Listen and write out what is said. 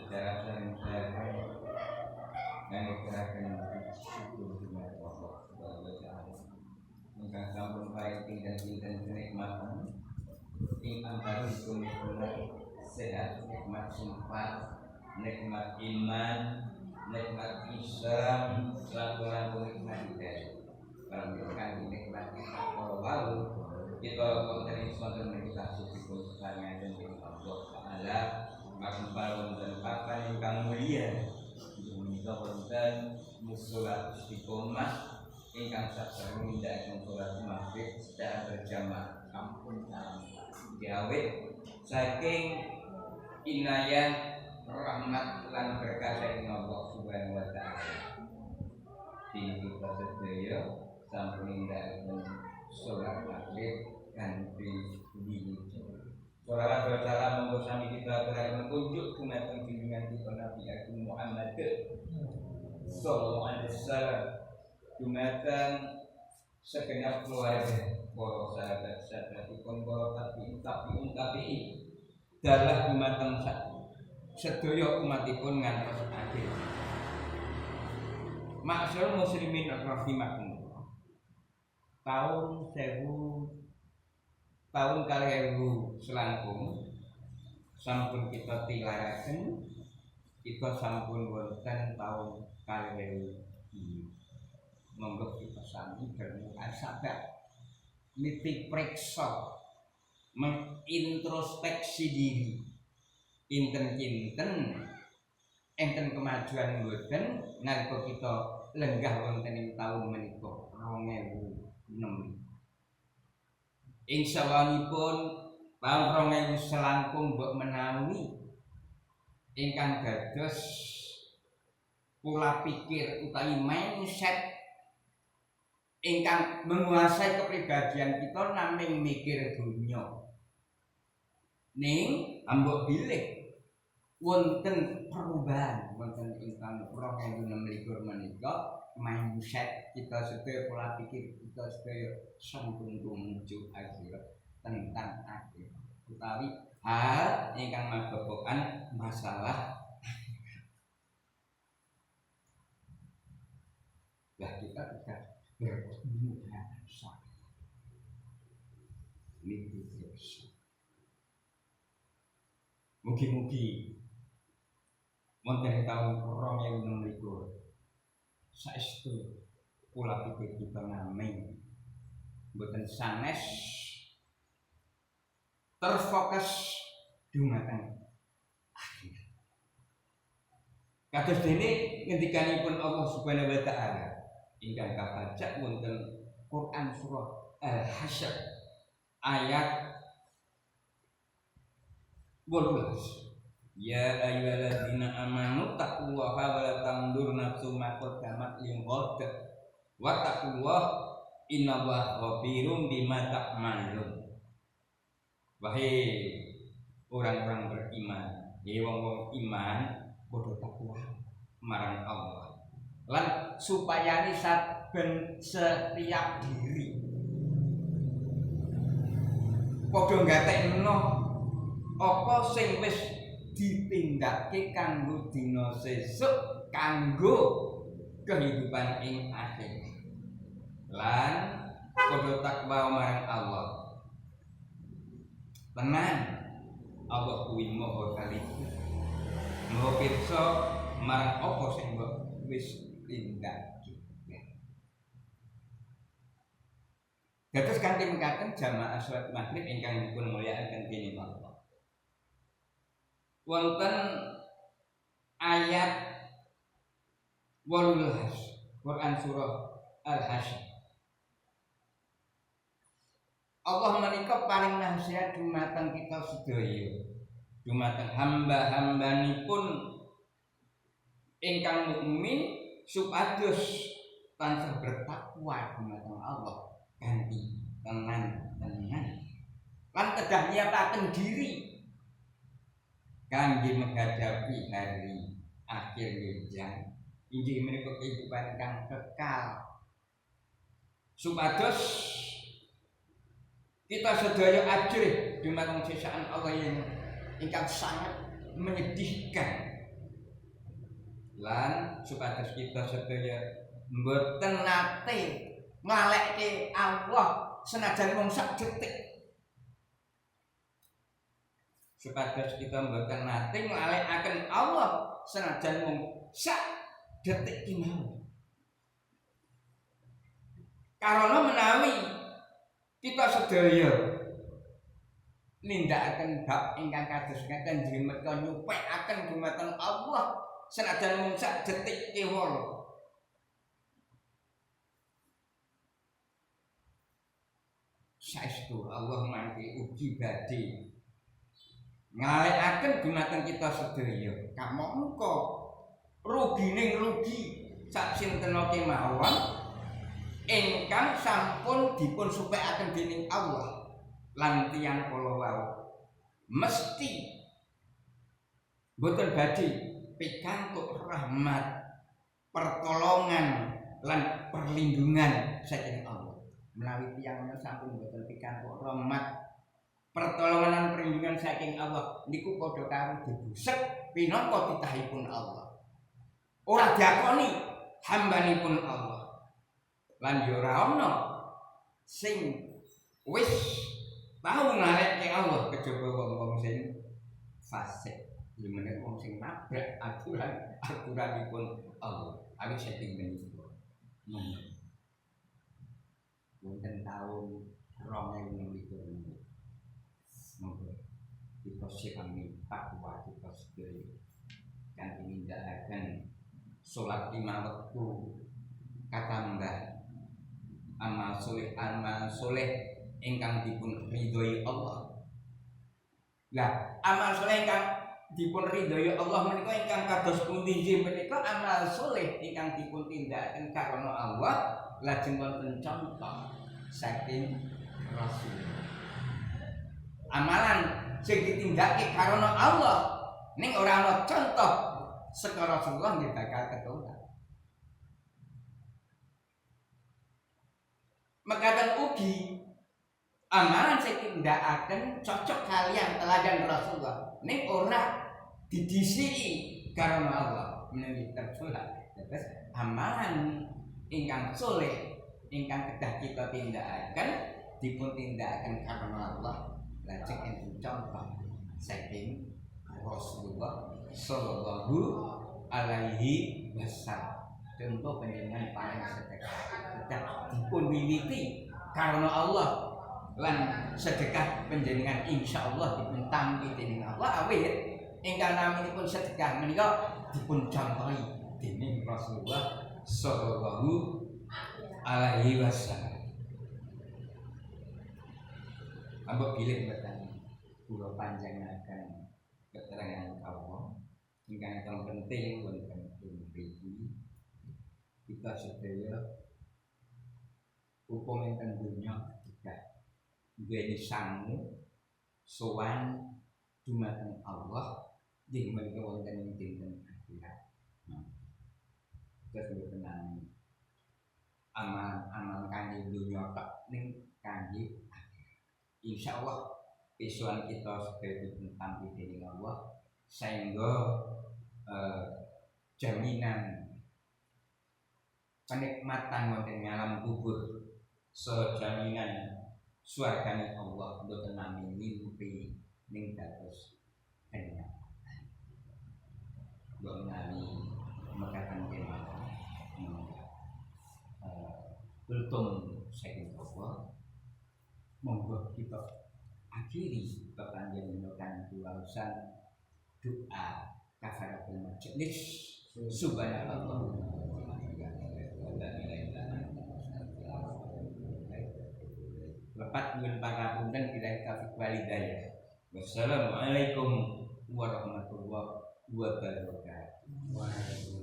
secara sering-sering yang dikirakan syukur dengan Allah Subhanahu wa Ta'ala. Ingkang sampun paring dan kenikmatan ingkang kagum sehat, nikmat sempat, nikmat iman, nikmat Islam, langkung nikmat hidayah. Kalau kita nikmat kalau lalu kita konten Islam meditasi pun sangat penting Allah Taala maksudnya dan papan ingkang mulia menika wonten mushola Istiqomah ingkang saksa nindakaken salat maghrib secara berjamaah ampun gawe saking inayah rahmat lan berkah saking Allah Subhanahu wa Ta'ala. Dene kita sedaya sampun nindakaken salat maghrib kanthi wiwit. Salawat wa salam monggo sami kita aturaken kunjuk dumateng junjungan kita Nabi Agung Muhammad sallallahu alaihi wasallam, dumateng segenap keluarga, para sahabat-sahabatipun, para tabi'in dalah dumateng sedaya umatipun ngantos akhir. Ma'asyiral muslimin rahimakumullah. Tahun 2000 selangkung sampun kita tilaraken, kita sampun wonten tahun 2000. Monggo kita sami bermuhasabah, niti preksa, mengintrospeksi diri. Kinten-kinten enten kemajuan mboten nalika kita lenggah wonten ing taun menika 2006. Insyaallah tahun 2000 selangkung mbok menawi ingkang dados pola pikir utawi mindset ingkang menguasai kepribadian kita namung mikir dunya. Ning ambok bilih wonten perubahan wonten ingkang 2006 menika mindset kita sedaya, pola pikir kita sedaya sampun tumuju akhirat tentang akhirat utawi hal ingkang mababokan masalah. Lah kita tidak bermuhasabah. Mugi-mugi wonten taun 2026 saestu pola pikir kita namung mboten sanes terfokus dumateng akhirat. Kados dene ngendikanipun Allah Subhanahu wa Ta'ala ingkang kabaca wonten Quran surah Al-Hasyr ayat 12. Ya ayyuhalladzina amanu taqullaha wa la tanzur nafsum ma qaddamat lighad wa taqullaha innallaha khabirum bima ta'malun. Wahai orang-orang beriman, wong-wong iman padha takwa marang Allah lan supayane saben setiap diri padha gatekno apa sing wis ditindakke kanggo dina sesuk, kanggo kehidupan ing akhir. Lan padha takwa marang Allah. Tenan Allah kuwi maha kalih. Maha pirsa marang apa sing wis tindakke. Dados kanthi mekaten jamaah salat maghrib ingkang dipun mulyakaken dening Allah. Wonten ayat 18 Quran surah Al-Hasyr. Allah menika paling nasihat dumateng kita sedaya, dumateng hamba-hambanipun ingkang mukmin supados tansah bertakwa dumateng Allah kanthi tenan-tenan lan kedah nyiapaken diri kangge menghadapi hari akhir jenjang inggih menika kehidupan kang kekal. supados kita sedaya ajrih dumateng ciptaan Allah yang ingkang sangat menyedihkan, lan supados kita sedaya mboten nate ngalekke Allah senajan mung sak detik, supados kita mboten nate ngalekaken Allah senajan mung sak detik kemawon. Karena menawi kita sedaya nindakaken bab ingkang kados ngeten nggih menika nyupekaken dumateng Allah senajan mung sak detik kewala. Saestu Allah mangke ugi badhe ngalekaken dumateng kita sedaya. Kamangka rugining rugi sak sinten kemawon ingkang sampun dipun supekaken dening Allah lan tiyang kala wau mesti boten badhe pikantuk rahmat, pertolongan lan perlindungan saking Allah. Menawi tiyang sampun boten pikantuk rahmat, pertolongan lan perlindungan saking Allah niku padha karo dibusek pinangka titahipun Allah. Ora diakoni hambanipun Allah. Lan yo ora ana sing wis tau ngarekke Allah kejaba wong-wong sing fasik. Dimana wong sing nabrak aturanipun Allah. Awit setting menika. Wonten taun 2016. Monggo kita sami takwa kita sedaya kanthi nindakaken salat 5 wektu katambah amal soleh ingkang dipun ridhoi Allah. Lah amal soleh ingkang dipun ridhoi Allah menika ingkang kados pundi nggih menika amal soleh ingkang dipun tindakaken karana Allah lajeng wonten contoh saking Rasul. Amalan sing ditindakake karana Allah ning ora ana contoh saka Rasulullah nggih bakal ketulak. Mekaten ugi amalan sing tindakaken cocok kalian teladan Rasulullah ning ora didisiki karena Allah menawi tertolak. Terus amalan ingkang soleh ingkang kedah kita tindakaken dipun tindakaken karena Allah lajeng enten contoh saking Rasulullah sallallahu alaihi wasallam. Contoh panjenengan paling sedekah dipun wiwiti karena Allah lan sedekah panjenengan insyaallah dipun tampi dening Allah awit ingkang naminipun sedekah menika dipun contohi dening Rasulullah sallallahu alaihi wasallam. Ambek bilih mboten kula panjenengan keterangan kawula ingkang penting wonten ing mriki. Kita sedaya hukum enten dunya ketika nggih sangu sowan dumateng Allah nggih menika wonten ing dinten akhirat. Terus mboten nami amal-amal kangge dunya tok ning kangge akhirat. Insyaallah pesuan kita sedaya dipun tampi dening Allah sehingga jaminan kenikmatan wonten alam kubur sejaminan swargane Allah mboten nami mimpi ning dados kenyataan. Mboten nami mekaten kemawon. Kultum saking Allah monggo kita akhiri panjenengan kuwaosan doa kafaratul majlis. Subhanallah. Lepat nyuwun pangapunten billahi taufiq wal hidayah. Wassalamualaikum warahmatullahi wabarakatuh.